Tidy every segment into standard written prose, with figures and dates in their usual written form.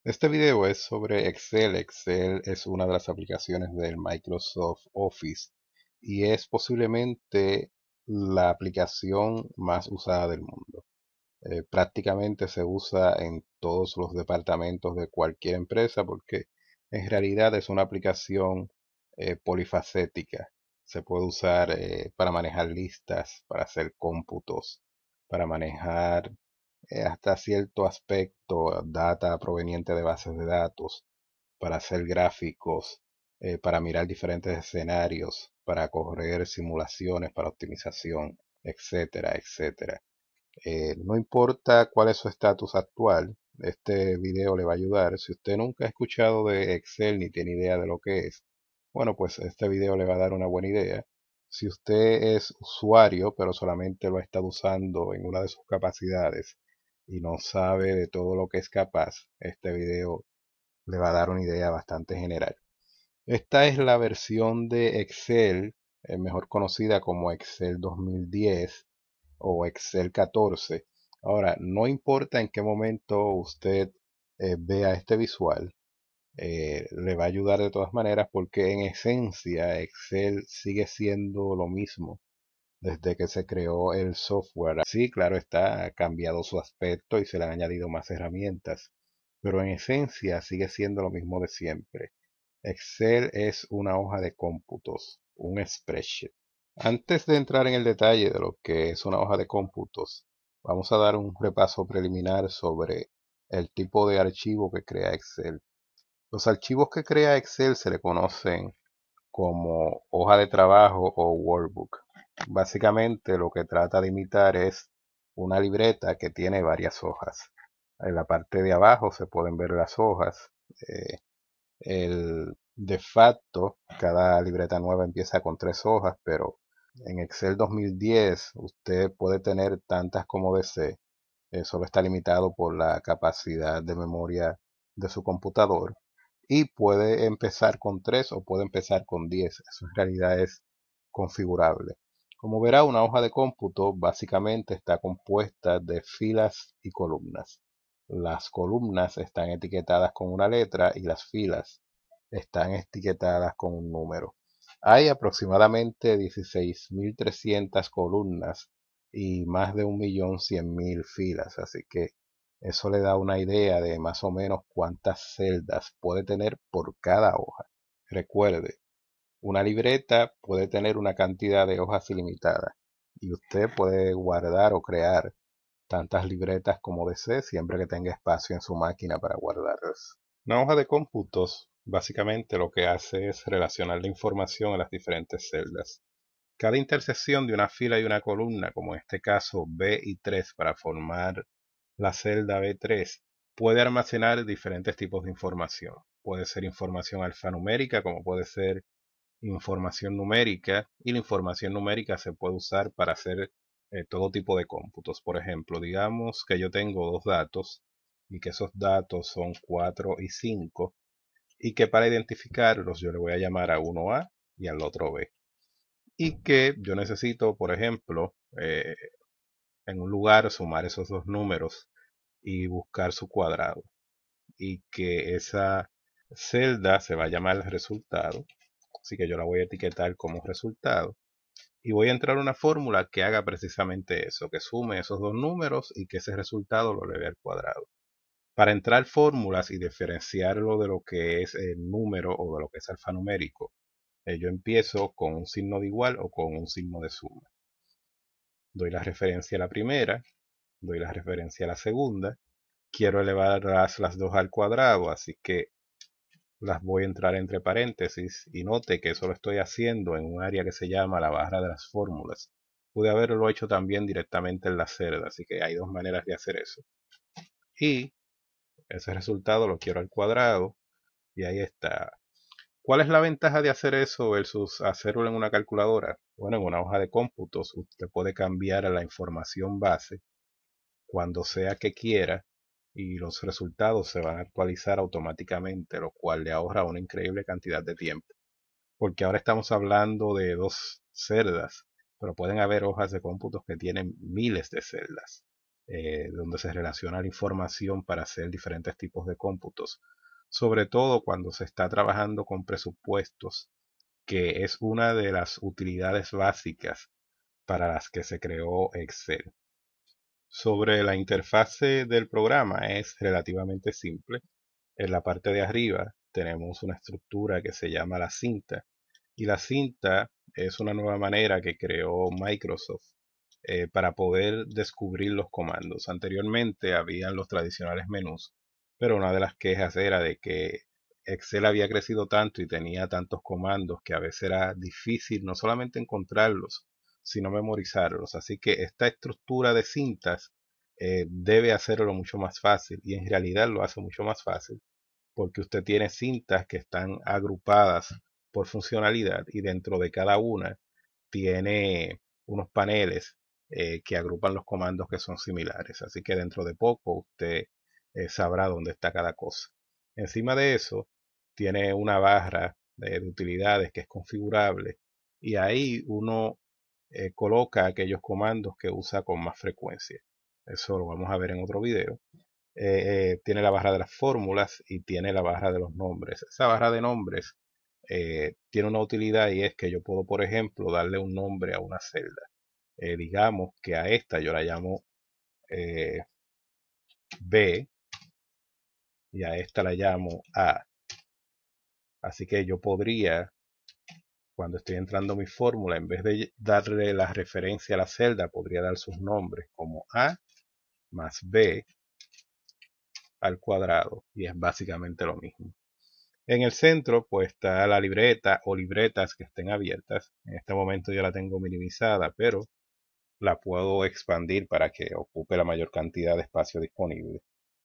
Este video es sobre Excel. Excel es una de las aplicaciones del Microsoft Office y es posiblemente la aplicación más usada del mundo. Prácticamente se usa en todos los departamentos de cualquier empresa porque en realidad es una aplicación polifacética. Se puede usar para manejar listas, para hacer cómputos, para manejar hasta cierto aspecto data proveniente de bases de datos, para hacer gráficos, para mirar diferentes escenarios, para correr simulaciones, para optimización, etcétera, etcétera. No importa cuál es su estatus actual, este video le va a ayudar. Si usted nunca ha escuchado de Excel ni tiene idea de lo que es, bueno, pues este video le va a dar una buena idea. Si usted es usuario, pero solamente lo ha estado usando en una de sus capacidades y no sabe de todo lo que es capaz, este video le va a dar una idea bastante general. Esta es la versión de Excel, mejor conocida como Excel 2010 o Excel 14. Ahora, no importa en qué momento usted vea este visual, le va a ayudar de todas maneras porque en esencia Excel sigue siendo lo mismo desde que se creó el software. Sí, claro está, ha cambiado su aspecto y se le han añadido más herramientas, pero en esencia sigue siendo lo mismo de siempre. Excel es una hoja de cómputos, un spreadsheet. Antes de entrar en el detalle de lo que es una hoja de cómputos, vamos a dar un repaso preliminar sobre el tipo de archivo que crea Excel. Los archivos que crea Excel se le conocen como hoja de trabajo o workbook. Básicamente lo que trata de imitar es una libreta que tiene varias hojas. En la parte de abajo se pueden ver las hojas. eh, de facto, cada libreta nueva empieza con 3 hojas, pero en Excel 2010 usted puede tener tantas como desee. Solo está limitado por la capacidad de memoria de su computador. Y puede empezar con 3 o puede empezar con 10. Eso en realidad es configurable. Como verá, una hoja de cómputo básicamente está compuesta de filas y columnas. Las columnas están etiquetadas con una letra y las filas están etiquetadas con un número. Hay aproximadamente 16.300 columnas y más de 1.100.000 filas, así que eso le da una idea de más o menos cuántas celdas puede tener por cada hoja. Recuerde, una libreta puede tener una cantidad de hojas ilimitada y usted puede guardar o crear tantas libretas como desee siempre que tenga espacio en su máquina para guardarlas. Una hoja de cómputos básicamente lo que hace es relacionar la información en las diferentes celdas. Cada intersección de una fila y una columna, como en este caso B y 3 para formar la celda B3, puede almacenar diferentes tipos de información. Puede ser información alfanumérica, como puede ser información numérica, y la información numérica se puede usar para hacer todo tipo de cómputos. Por ejemplo, digamos que yo tengo dos datos y que esos datos son 4 y 5 y que para identificarlos yo le voy a llamar a uno A y al otro B. Y que yo necesito, por ejemplo, en un lugar sumar esos dos números y buscar su cuadrado. Y que esa celda se va a llamar resultado. Así que yo la voy a etiquetar como resultado. Y voy a entrar una fórmula que haga precisamente eso, que sume esos dos números y que ese resultado lo eleve al cuadrado. Para entrar fórmulas y diferenciarlo de lo que es el número o de lo que es alfanumérico, yo empiezo con un signo de igual o con un signo de suma. Doy la referencia a la primera, doy la referencia a la segunda. Quiero elevar las dos al cuadrado, así que las voy a entrar entre paréntesis y note que eso lo estoy haciendo en un área que se llama la barra de las fórmulas. Pude haberlo hecho también directamente en la celda, así que hay dos maneras de hacer eso. Y ese resultado lo quiero al cuadrado y ahí está. ¿Cuál es la ventaja de hacer eso versus hacerlo en una calculadora? Bueno, en una hoja de cómputos usted puede cambiar a la información base cuando sea que quiera y los resultados se van a actualizar automáticamente, lo cual le ahorra una increíble cantidad de tiempo. Porque ahora estamos hablando de dos celdas, pero pueden haber hojas de cómputos que tienen miles de celdas. donde se relaciona la información para hacer diferentes tipos de cómputos, sobre todo cuando se está trabajando con presupuestos, que es una de las utilidades básicas para las que se creó Excel. Sobre la interfase del programa es relativamente simple. En la parte de arriba tenemos una estructura que se llama la cinta, y la cinta es una nueva manera que creó Microsoft para poder descubrir los comandos. Anteriormente habían los tradicionales menús, pero una de las quejas era de que Excel había crecido tanto y tenía tantos comandos que a veces era difícil no solamente encontrarlos, sino memorizarlos. Así que esta estructura de cintas debe hacerlo mucho más fácil, y en realidad lo hace mucho más fácil porque usted tiene cintas que están agrupadas por funcionalidad, y dentro de cada una tiene unos paneles que agrupan los comandos que son similares. Así que dentro de poco usted sabrá dónde está cada cosa. Encima de eso, tiene una barra de utilidades que es configurable, y ahí uno coloca aquellos comandos que usa con más frecuencia. Eso lo vamos a ver en otro video. Tiene la barra de las fórmulas y tiene la barra de los nombres. Esa barra de nombres tiene una utilidad, y es que yo puedo, por ejemplo, darle un nombre a una celda. Digamos que a esta yo la llamo eh, B, y a esta la llamo A. Así que yo podría, cuando estoy entrando mi fórmula, en vez de darle la referencia a la celda, podría dar sus nombres como A más B al cuadrado, y es básicamente lo mismo. En el centro, pues está la libreta o libretas que estén abiertas. En este momento yo la tengo minimizada, pero la puedo expandir para que ocupe la mayor cantidad de espacio disponible.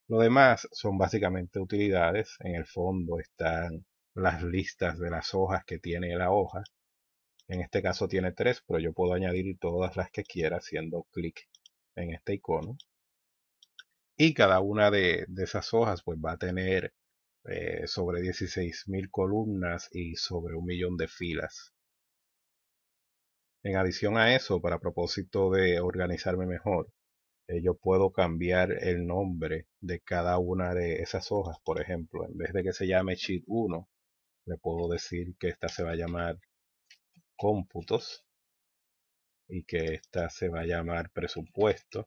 Lo demás son básicamente utilidades. En el fondo están las listas de las hojas que tiene la hoja. En este caso tiene 3, pero yo puedo añadir todas las que quiera haciendo clic en este icono. Y cada una de esas hojas pues va a tener sobre 16.000 columnas y sobre 1.000.000 de filas. En adición a eso, para propósito de organizarme mejor, yo puedo cambiar el nombre de cada una de esas hojas. Por ejemplo, en vez de que se llame Sheet 1, le puedo decir que esta se va a llamar Cómputos, y que esta se va a llamar Presupuesto.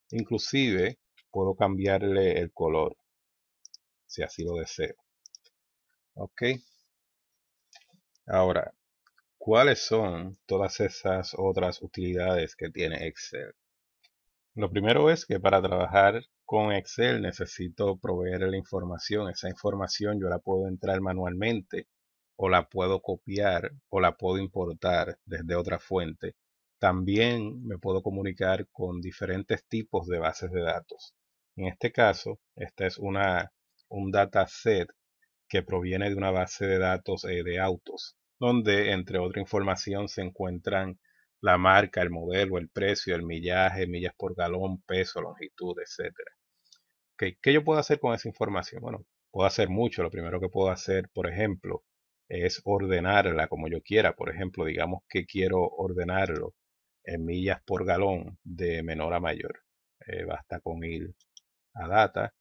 Inclusive puedo cambiarle el color si así lo deseo. Ok, ahora, ¿cuáles son todas esas otras utilidades que tiene Excel? Lo primero es que para trabajar con Excel necesito proveer la información. Esa información yo la puedo entrar manualmente, o la puedo copiar, o la puedo importar desde otra fuente. También me puedo comunicar con diferentes tipos de bases de datos. En este caso, esta es un dataset que proviene de una base de datos de autos, donde entre otra información se encuentran la marca, el modelo, el precio, el millaje, millas por galón, peso, longitud, etcétera. ¿Qué yo puedo hacer con esa información? Bueno, puedo hacer mucho. Lo primero que puedo hacer, por ejemplo, es ordenarla como yo quiera. Por ejemplo, digamos que quiero ordenarlo en millas por galón de menor a mayor. Basta con ir a Data,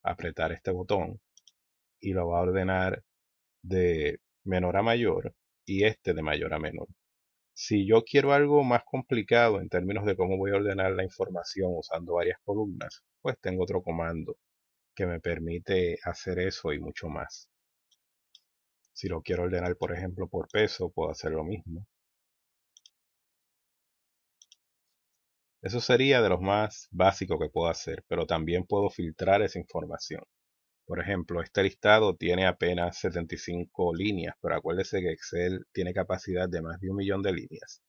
apretar este botón, y lo va a ordenar de menor a mayor, y este de mayor a menor. Si yo quiero algo más complicado en términos de cómo voy a ordenar la información usando varias columnas, pues tengo otro comando que me permite hacer eso y mucho más. Si lo quiero ordenar, por ejemplo, por peso, puedo hacer lo mismo. Eso sería de los más básicos que puedo hacer, pero también puedo filtrar esa información. Por ejemplo, este listado tiene apenas 75 líneas, pero acuérdese que Excel tiene capacidad de más de 1.000.000 de líneas.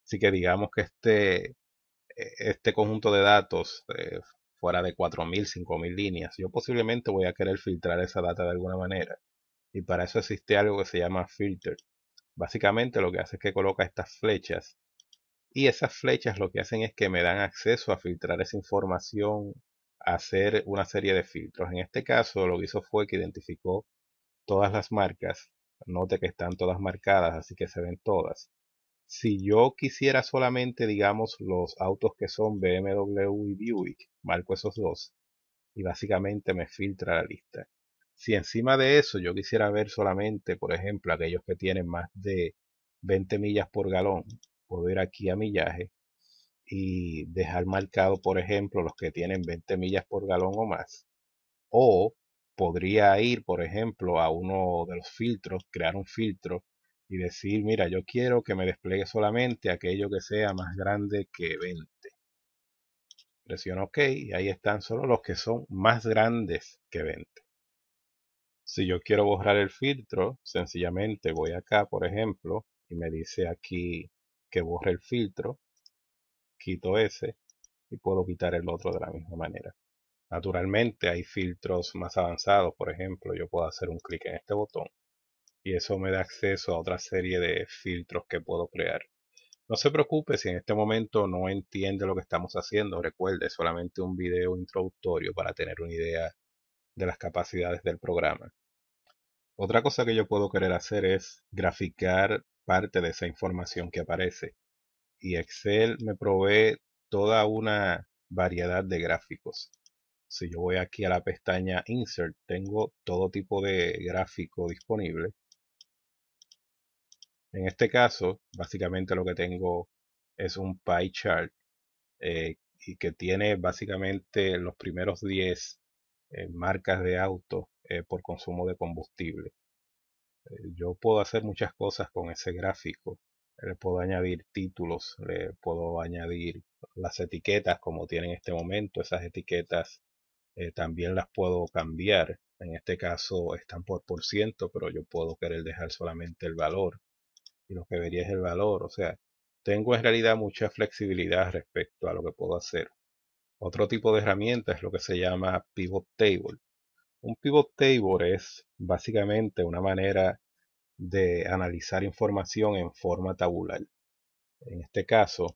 Así que digamos que este conjunto de datos fuera de 4.000, 5.000 líneas, yo posiblemente voy a querer filtrar esa data de alguna manera. Y para eso existe algo que se llama filter. Básicamente lo que hace es que coloca estas flechas, y esas flechas lo que hacen es que me dan acceso a filtrar esa información, a hacer una serie de filtros. En este caso lo que hizo fue que identificó todas las marcas. Note que están todas marcadas, así que se ven todas. Si yo quisiera solamente, digamos, los autos que son BMW y Buick, marco esos dos y básicamente me filtra la lista. Si encima de eso yo quisiera ver solamente, por ejemplo, aquellos que tienen más de 20 millas por galón, puedo ir aquí a millaje y dejar marcado, por ejemplo, los que tienen 20 millas por galón o más. O podría ir, por ejemplo, a uno de los filtros, crear un filtro y decir, mira, yo quiero que me despliegue solamente aquello que sea más grande que 20. Presiono OK y ahí están solo los que son más grandes que 20. Si yo quiero borrar el filtro, sencillamente voy acá, por ejemplo, y me dice aquí que borre el filtro, quito ese y puedo quitar el otro de la misma manera. Naturalmente hay filtros más avanzados, por ejemplo, yo puedo hacer un clic en este botón y eso me da acceso a otra serie de filtros que puedo crear. No se preocupe si en este momento no entiende lo que estamos haciendo, recuerde, es solamente un video introductorio para tener una idea de las capacidades del programa. Otra cosa que yo puedo querer hacer es graficar parte de esa información que aparece y Excel me provee toda una variedad de gráficos. Si yo voy aquí a la pestaña Insert, tengo todo tipo de gráfico disponible. En este caso, básicamente lo que tengo es un pie chart y que tiene básicamente los primeros 10 marcas de auto por consumo de combustible. Yo puedo hacer muchas cosas con ese gráfico. Le puedo añadir títulos, le puedo añadir las etiquetas como tiene en este momento. Esas etiquetas también las puedo cambiar. En este caso están por ciento, pero yo puedo querer dejar solamente el valor. Y lo que vería es el valor. O sea, tengo en realidad mucha flexibilidad respecto a lo que puedo hacer. Otro tipo de herramienta es lo que se llama Pivot Table. Un Pivot Table es básicamente una manera de analizar información en forma tabular. En este caso,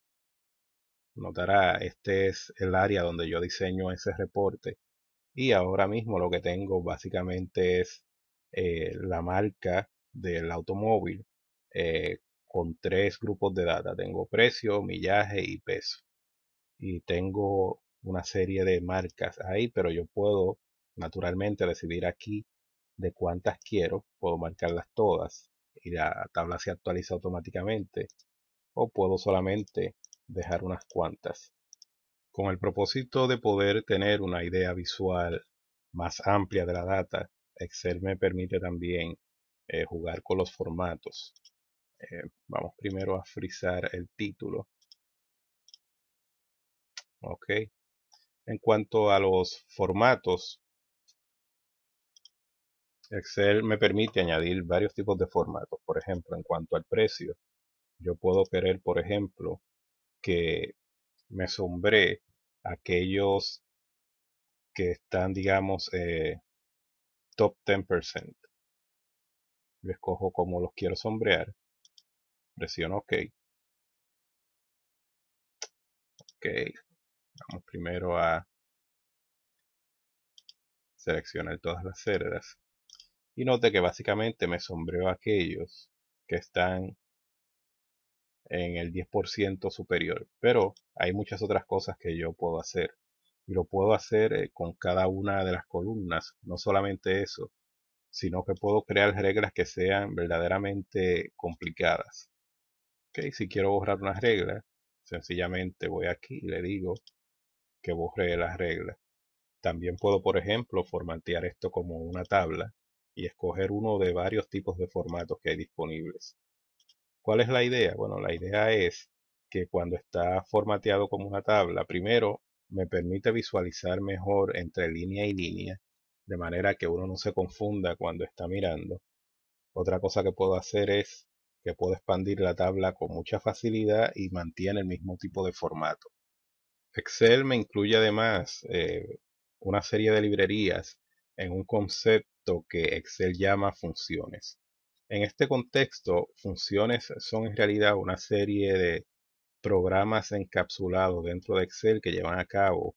notará, este es el área donde yo diseño ese reporte y ahora mismo lo que tengo básicamente es la marca del automóvil con tres grupos de data. Tengo precio, millaje y peso. Y tengo una serie de marcas ahí, pero yo puedo naturalmente decidir aquí de cuántas quiero, puedo marcarlas todas y la tabla se actualiza automáticamente o puedo solamente dejar unas cuantas. Con el propósito de poder tener una idea visual más amplia de la data, Excel me permite también jugar con los formatos. Vamos primero a frizar el título. Ok. En cuanto a los formatos, Excel me permite añadir varios tipos de formatos. Por ejemplo, en cuanto al precio, yo puedo querer, por ejemplo, que me sombree aquellos que están, digamos, top 10%. Yo escojo cómo los quiero sombrear, presiono OK. OK, vamos primero a seleccionar todas las celdas. Y note que básicamente me sombreó aquellos que están en el 10% superior. Pero hay muchas otras cosas que yo puedo hacer. Y lo puedo hacer con cada una de las columnas. No solamente eso, sino que puedo crear reglas que sean verdaderamente complicadas. Okay, si quiero borrar una regla, sencillamente voy aquí y le digo que borre las reglas. También puedo, por ejemplo, formatear esto como una tabla y escoger uno de varios tipos de formatos que hay disponibles. ¿Cuál es la idea? Bueno, la idea es que cuando está formateado como una tabla, primero me permite visualizar mejor entre línea y línea, de manera que uno no se confunda cuando está mirando. Otra cosa que puedo hacer es que puedo expandir la tabla con mucha facilidad y mantiene el mismo tipo de formato. Excel me incluye además una serie de librerías en un concepto que Excel llama funciones. En este contexto, funciones son en realidad una serie de programas encapsulados dentro de Excel que llevan a cabo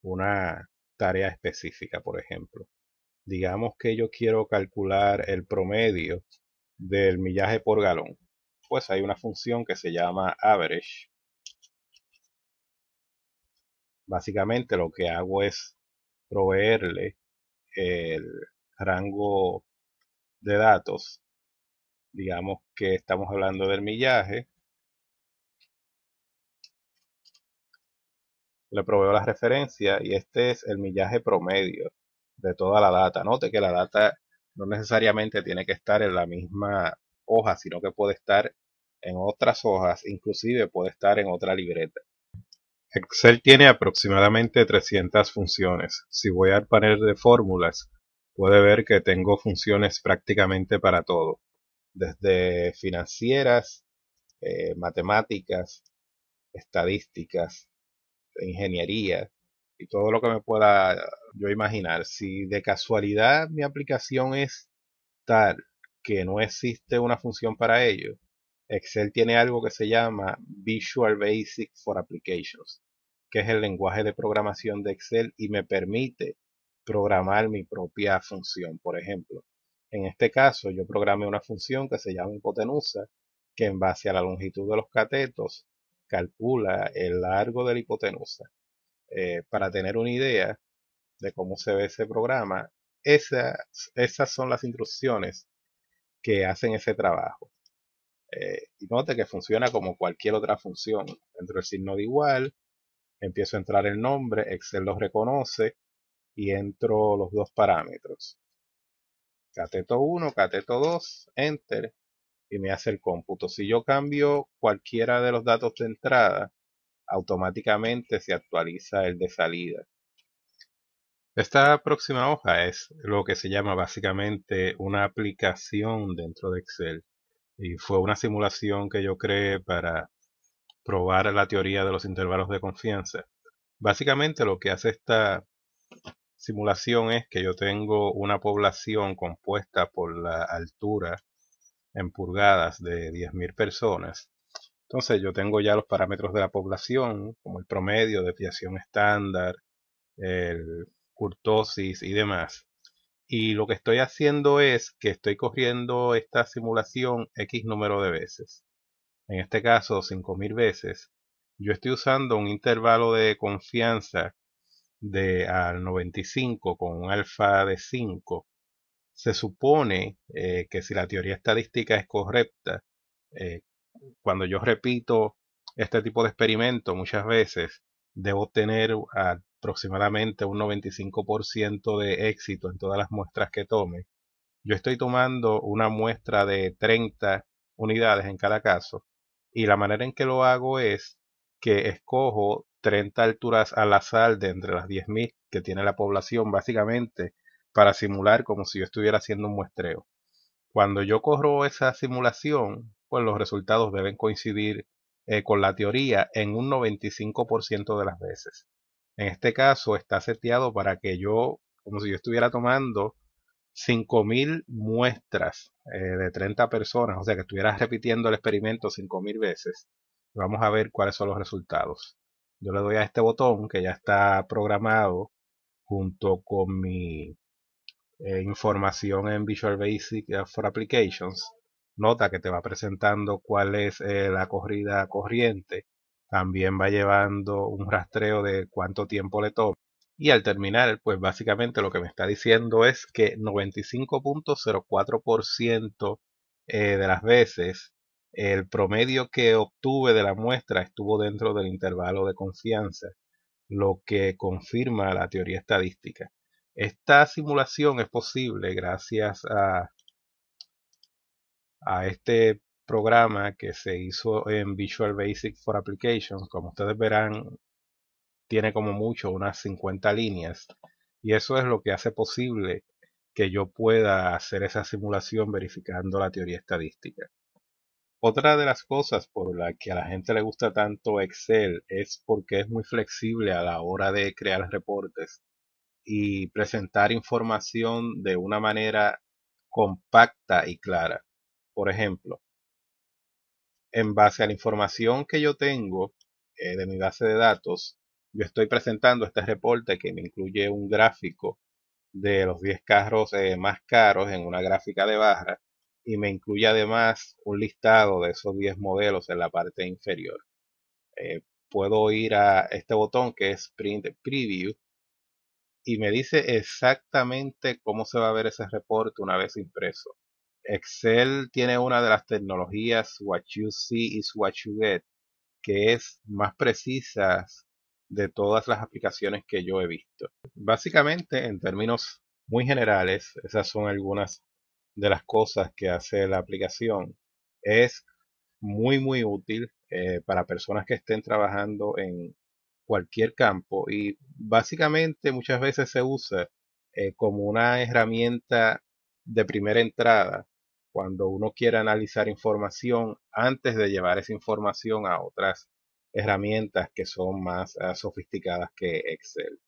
una tarea específica, por ejemplo. Digamos que yo quiero calcular el promedio del millaje por galón. pues hay una función que se llama average. Básicamente lo que hago es proveerle el rango de datos. Digamos que estamos hablando del millaje. Le proveo la referencia y este es el millaje promedio de toda la data. Note que la data no necesariamente tiene que estar en la misma hoja, sino que puede estar en otras hojas, inclusive puede estar en otra libreta. Excel tiene aproximadamente 300 funciones. Si voy al panel de fórmulas, puede ver que tengo funciones prácticamente para todo, desde financieras, matemáticas, estadísticas, ingeniería y todo lo que me pueda yo imaginar. Si de casualidad mi aplicación es tal que no existe una función para ello, Excel tiene algo que se llama Visual Basic for Applications, que es el lenguaje de programación de Excel y me permite programar mi propia función. Por ejemplo, en este caso yo programé una función que se llama hipotenusa, que en base a la longitud de los catetos calcula el largo de la hipotenusa. Para tener una idea de cómo se ve ese programa, esas son las instrucciones que hacen ese trabajo. Y note que funciona como cualquier otra función. Entro el signo de igual, empiezo a entrar el nombre, Excel los reconoce y entro los dos parámetros. Cateto 1, cateto 2, enter y me hace el cómputo. Si yo cambio cualquiera de los datos de entrada, automáticamente se actualiza el de salida. Esta próxima hoja es lo que se llama básicamente una aplicación dentro de Excel y fue una simulación que yo creé para probar la teoría de los intervalos de confianza. Básicamente lo que hace esta simulación es que yo tengo una población compuesta por la altura en pulgadas de 10.000 personas. Entonces yo tengo ya los parámetros de la población, como el promedio, desviación estándar, el kurtosis y demás. Y lo que estoy haciendo es que estoy corriendo esta simulación X número de veces. En este caso 5.000 veces. Yo estoy usando un intervalo de confianza de al 95 con un alfa de 5. Se supone que si la teoría estadística es correcta, eh, cuando yo repito este tipo de experimento muchas veces, debo tener aproximadamente un 95% de éxito en todas las muestras que tome. Yo estoy tomando una muestra de 30 unidades en cada caso y la manera en que lo hago es que escojo 30 alturas al azar de entre las 10.000 que tiene la población básicamente para simular como si yo estuviera haciendo un muestreo. Cuando yo corro esa simulación, pues los resultados deben coincidir con la teoría en un 95% de las veces. En este caso está seteado para que yo, como si yo estuviera tomando 5.000 muestras de 30 personas, o sea que estuvieras repitiendo el experimento 5.000 veces. Vamos a ver cuáles son los resultados. Yo le doy a este botón que ya está programado junto con mi información en Visual Basic for Applications. Nota que te va presentando cuál es la corrida corriente. También va llevando un rastreo de cuánto tiempo le toma. Y al terminar, pues básicamente lo que me está diciendo es que 95.04% de las veces el promedio que obtuve de la muestra estuvo dentro del intervalo de confianza, lo que confirma la teoría estadística. Esta simulación es posible gracias a este programa que se hizo en Visual Basic for Applications. Como ustedes verán, tiene como mucho unas 50 líneas y eso es lo que hace posible que yo pueda hacer esa simulación verificando la teoría estadística. Otra de las cosas por la que a la gente le gusta tanto Excel es porque es muy flexible a la hora de crear reportes y presentar información de una manera compacta y clara. Por ejemplo, en base a la información que yo tengo de mi base de datos, yo estoy presentando este reporte que me incluye un gráfico de los 10 carros más caros en una gráfica de barra y me incluye además un listado de esos 10 modelos en la parte inferior. Eh, Puedo ir a este botón que es Print Preview y me dice exactamente cómo se va a ver ese reporte una vez impreso. Excel tiene una de las tecnologías What You See is What You Get, que es más precisa de todas las aplicaciones que yo he visto. Básicamente, en términos muy generales, esas son algunas de las cosas que hace la aplicación. Es muy útil para personas que estén trabajando en cualquier campo y básicamente muchas veces se usa como una herramienta de primera entrada cuando uno quiere analizar información antes de llevar esa información a otras herramientas que son más sofisticadas que Excel.